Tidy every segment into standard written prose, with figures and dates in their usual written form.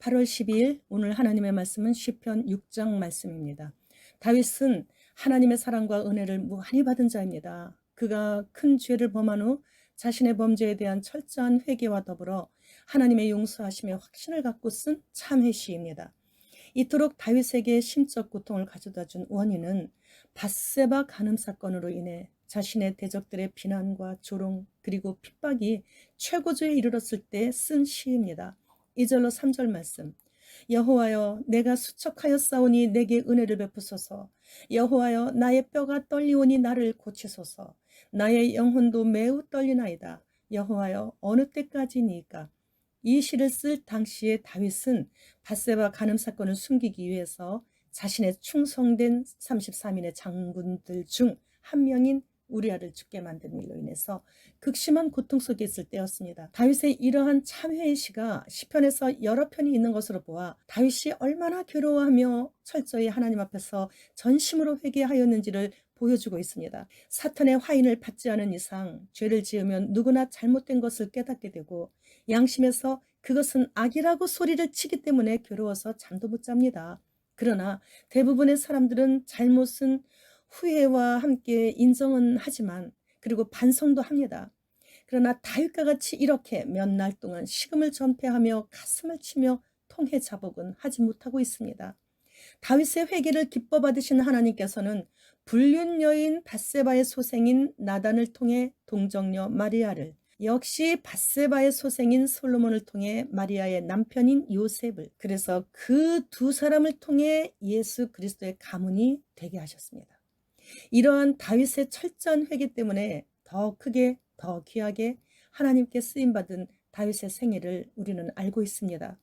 8월 12일 오늘 하나님의 말씀은 시편 6장 말씀입니다. 다윗은 하나님의 사랑과 은혜를 무한히 받은 자입니다. 그가 큰 죄를 범한 후 자신의 범죄에 대한 철저한 회개와 더불어 하나님의 용서하심의 확신을 갖고 쓴 참회 시입니다. 이토록 다윗에게 심적 고통을 가져다 준 원인은 밧세바 간음 사건으로 인해 자신의 대적들의 비난과 조롱 그리고 핍박이 최고조에 이르렀을 때 쓴 시입니다. 2절로 3절 말씀. 여호와여 내가 수척하였사오니 내게 은혜를 베푸소서. 여호와여 나의 뼈가 떨리오니 나를 고치소서. 나의 영혼도 매우 떨리나이다. 여호와여 어느 때까지니까. 이 시를 쓸 당시에 다윗은 밧세바 간음 사건을 숨기기 위해서 자신의 충성된 33인의 장군들 중 한 명인 우리아를 죽게 만든 일로 인해서 극심한 고통 속에 있을 때였습니다. 다윗의 이러한 참회의 시가 시편에서 여러 편이 있는 것으로 보아 다윗이 얼마나 괴로워하며 철저히 하나님 앞에서 전심으로 회개하였는지를 보여주고 있습니다. 사탄의 화인을 받지 않은 이상 죄를 지으면 누구나 잘못된 것을 깨닫게 되고 양심에서 그것은 악이라고 소리를 치기 때문에 괴로워서 잠도 못 잡니다. 그러나 대부분의 사람들은 잘못은 후회와 함께 인정은 하지만 그리고 반성도 합니다. 그러나 다윗과 같이 이렇게 몇 날 동안 식음을 전폐하며 가슴을 치며 통해 자복은 하지 못하고 있습니다. 다윗의 회개를 기뻐 받으신 하나님께서는 불륜 여인 밧세바의 소생인 나단을 통해 동정녀 마리아를, 역시 밧세바의 소생인 솔로몬을 통해 마리아의 남편인 요셉을, 그래서 그 두 사람을 통해 예수 그리스도의 가문이 되게 하셨습니다. 이러한 다윗의 철저한 회개 때문에 더 크게 더 귀하게 하나님께 쓰임받은 다윗의 생애를 우리는 알고 있습니다.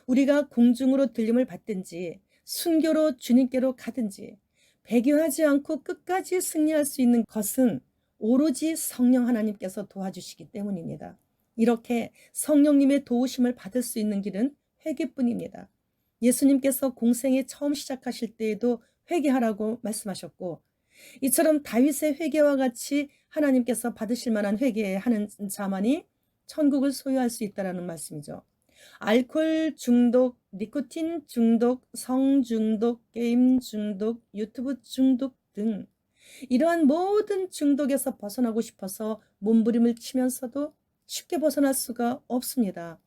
우리가 공중으로 들림을 받든지 순교로 주님께로 가든지 배교하지 않고 끝까지 승리할 수 있는 것은 오로지 성령 하나님께서 도와주시기 때문입니다. 이렇게 성령님의 도우심을 받을 수 있는 길은 회개뿐입니다. 예수님께서 공생에 처음 시작하실 때에도 회개하라고 말씀하셨고, 이처럼 다윗의 회개와 같이 하나님께서 받으실 만한 회개하는 자만이 천국을 소유할 수 있다는 말씀이죠. 알코올 중독, 니코틴 중독, 성 중독, 게임 중독, 유튜브 중독 등 이러한 모든 중독에서 벗어나고 싶어서 몸부림을 치면서도 쉽게 벗어날 수가 없습니다.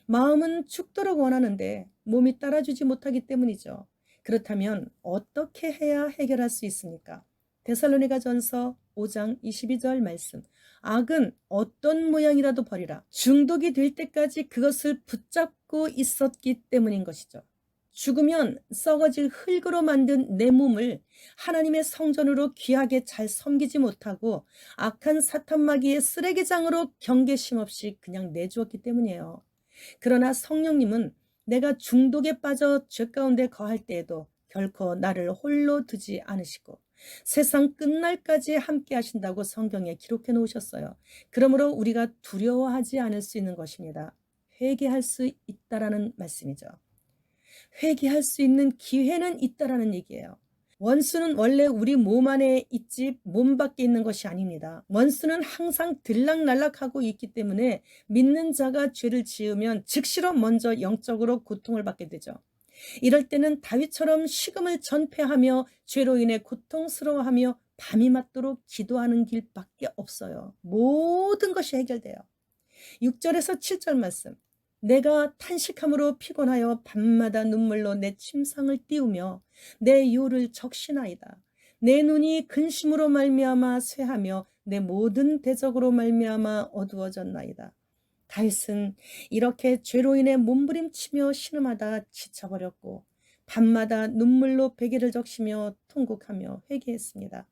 마음은 죽도록 원하는데 몸이 따라주지 못하기 때문이죠. 그렇다면 어떻게 해야 해결할 수 있습니까? 데살로니가전서 5장 22절 말씀. 악은 어떤 모양이라도 버리라. 중독이 될 때까지 그것을 붙잡고 있었기 때문인 것이죠. 죽으면 썩어질 흙으로 만든 내 몸을 하나님의 성전으로 귀하게 잘 섬기지 못하고 악한 사탄마귀의 쓰레기장으로 경계심 없이 그냥 내주었기 때문이에요. 그러나 성령님은 내가 중독에 빠져 죄 가운데 거할 때에도 결코 나를 홀로 두지 않으시고 세상 끝날까지 함께 하신다고 성경에 기록해 놓으셨어요. 그러므로 우리가 두려워하지 않을 수 있는 것입니다. 회개할 수 있다라는 말씀이죠. 회개할 수 있는 기회는 있다라는 얘기예요. 원수는 원래 우리 몸 안에 있지 몸 밖에 있는 것이 아닙니다. 원수는 항상 들락날락하고 있기 때문에 믿는 자가 죄를 지으면 즉시로 먼저 영적으로 고통을 받게 되죠. 이럴 때는 다윗처럼 식음을 전폐하며 죄로 인해 고통스러워하며 밤이 맞도록 기도하는 길밖에 없어요. 모든 것이 해결돼요. 6절에서 7절 말씀. 내가 탄식함으로 피곤하여 밤마다 눈물로 내 침상을 띄우며 내 요를 적시나이다. 내 눈이 근심으로 말미암아 쇠하며 내 모든 대적으로 말미암아 어두워졌나이다. 다윗은 이렇게 죄로 인해 몸부림치며 신음하다 지쳐버렸고 밤마다 눈물로 베개를 적시며 통곡하며 회개했습니다.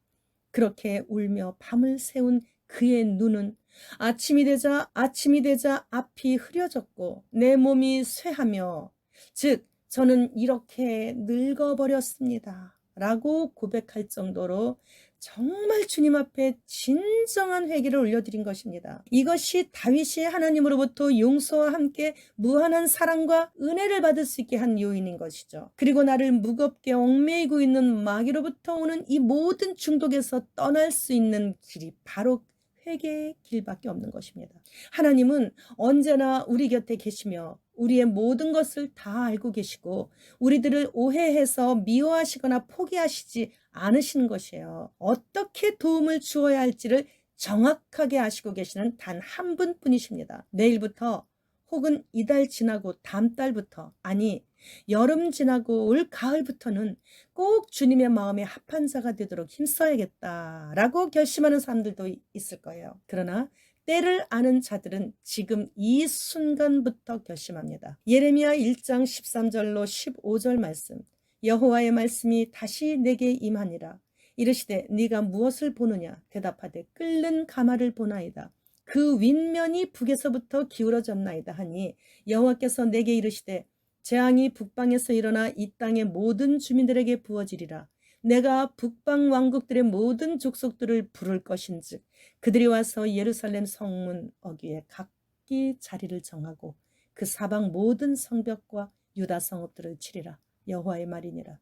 그렇게 울며 밤을 새운 그의 눈은 아침이 되자 앞이 흐려졌고 내 몸이 쇠하며, 즉 저는 이렇게 늙어버렸습니다 라고 고백할 정도로 정말 주님 앞에 진정한 회개를 올려드린 것입니다. 이것이 다윗이 하나님으로부터 용서와 함께 무한한 사랑과 은혜를 받을 수 있게 한 요인인 것이죠. 그리고 나를 무겁게 얽매이고 있는 마귀로부터 오는 이 모든 중독에서 떠날 수 있는 길이 바로 회개의 길밖에 없는 것입니다. 하나님은 언제나 우리 곁에 계시며 우리의 모든 것을 다 알고 계시고 우리들을 오해해서 미워하시거나 포기하시지 않으시는 것이에요. 어떻게 도움을 주어야 할지를 정확하게 아시고 계시는 단 한 분뿐이십니다. 내일부터 혹은 이달 지나고 다음 달부터, 아니 여름 지나고 올 가을부터는 꼭 주님의 마음에 합한 자가 되도록 힘써야겠다라고 결심하는 사람들도 있을 거예요. 그러나 때를 아는 자들은 지금 이 순간부터 결심합니다. 예레미야 1장 13절로 15절 말씀. 여호와의 말씀이 다시 내게 임하니라. 이르시되 네가 무엇을 보느냐? 대답하되 끓는 가마를 보나이다. 그 윗면이 북에서부터 기울어졌나이다 하니 여호와께서 내게 이르시되 재앙이 북방에서 일어나 이 땅의 모든 주민들에게 부어지리라. 내가 북방 왕국들의 모든 족속들을 부를 것인즉 그들이 와서 예루살렘 성문 어귀에 각기 자리를 정하고 그 사방 모든 성벽과 유다 성읍들을 치리라. 여호와의 말이니라.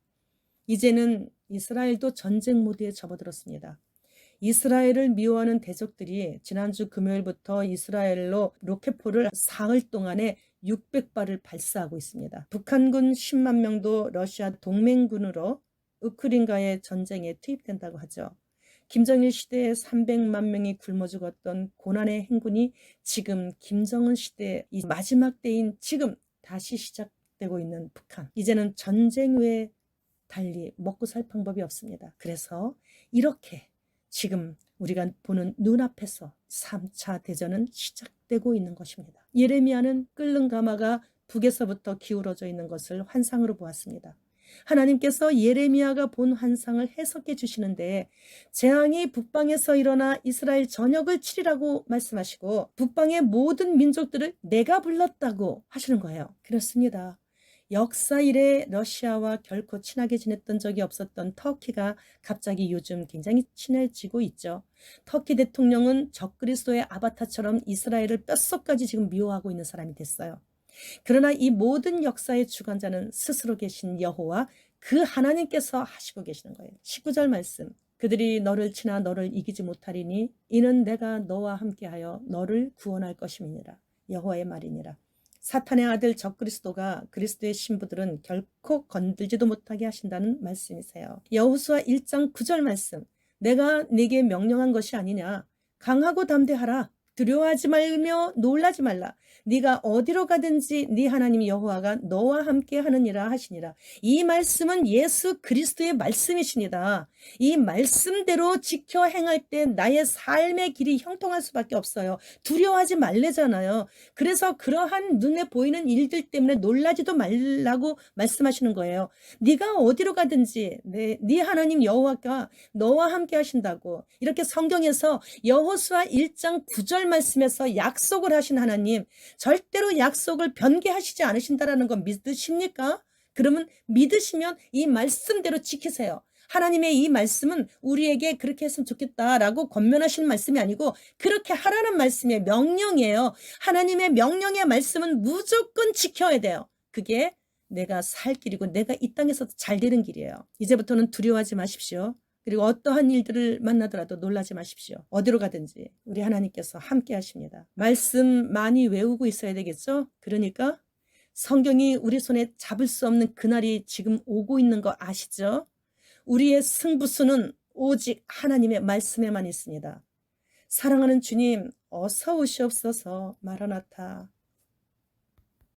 이제는 이스라엘도 전쟁 모드에 접어들었습니다. 이스라엘을 미워하는 대적들이 지난주 금요일부터 이스라엘로 로켓포를 사흘 동안에 600발을 발사하고 있습니다. 북한군 10만 명도 러시아 동맹군으로 우크라이나의 전쟁에 투입된다고 하죠. 김정일 시대에 300만 명이 굶어 죽었던 고난의 행군이 지금 김정은 시대의 이 마지막 때인 지금 다시 시작되고 있는 북한. 이제는 전쟁 외에 달리 먹고 살 방법이 없습니다. 그래서 이렇게 지금 우리가 보는 눈앞에서 3차 대전은 시작되고 있는 것입니다. 예레미야는 끓는 가마가 북에서부터 기울어져 있는 것을 환상으로 보았습니다. 하나님께서 예레미야가 본 환상을 해석해 주시는데 재앙이 북방에서 일어나 이스라엘 전역을 치리라고 말씀하시고 북방의 모든 민족들을 내가 불렀다고 하시는 거예요. 그렇습니다. 역사 이래 러시아와 결코 친하게 지냈던 적이 없었던 터키가 갑자기 요즘 굉장히 친해지고 있죠. 터키 대통령은 적그리스도의 아바타처럼 이스라엘을 뼛속까지 지금 미워하고 있는 사람이 됐어요. 그러나 이 모든 역사의 주관자는 스스로 계신 여호와 그 하나님께서 하시고 계시는 거예요. 19절 말씀. 그들이 너를 치나 너를 이기지 못하리니 이는 내가 너와 함께하여 너를 구원할 것임이니라. 여호와의 말이니라. 사탄의 아들 적그리스도가 그리스도의 신부들은 결코 건들지도 못하게 하신다는 말씀이세요. 여호수아 1장 9절 말씀. 내가 네게 명령한 것이 아니냐. 강하고 담대하라. 두려워하지 말며 놀라지 말라. 네가 어디로 가든지 네 하나님 여호와가 너와 함께 하느니라 하시니라. 이 말씀은 예수 그리스도의 말씀이십니다. 이 말씀대로 지켜 행할 때 나의 삶의 길이 형통할 수밖에 없어요. 두려워하지 말래잖아요. 그래서 그러한 눈에 보이는 일들 때문에 놀라지도 말라고 말씀하시는 거예요. 네가 어디로 가든지 네 하나님 여호와가 너와 함께 하신다고. 이렇게 성경에서 여호수아 1장 9절 말씀에서 약속을 하신 하나님, 절대로 약속을 변개하시지 않으신다라는 건 믿으십니까? 그러면 믿으시면 이 말씀대로 지키세요. 하나님의 이 말씀은 우리에게 그렇게 했으면 좋겠다라고 권면하시는 말씀이 아니고 그렇게 하라는 말씀의 명령이에요. 하나님의 명령의 말씀은 무조건 지켜야 돼요. 그게 내가 살 길이고 내가 이 땅에서 잘 되는 길이에요. 이제부터는 두려워하지 마십시오. 그리고 어떠한 일들을 만나더라도 놀라지 마십시오. 어디로 가든지 우리 하나님께서 함께 하십니다. 말씀 많이 외우고 있어야 되겠죠? 그러니까 성경이 우리 손에 잡을 수 없는 그날이 지금 오고 있는 거 아시죠? 우리의 승부수는 오직 하나님의 말씀에만 있습니다. 사랑하는 주님, 어서 오시옵소서. 마라나타.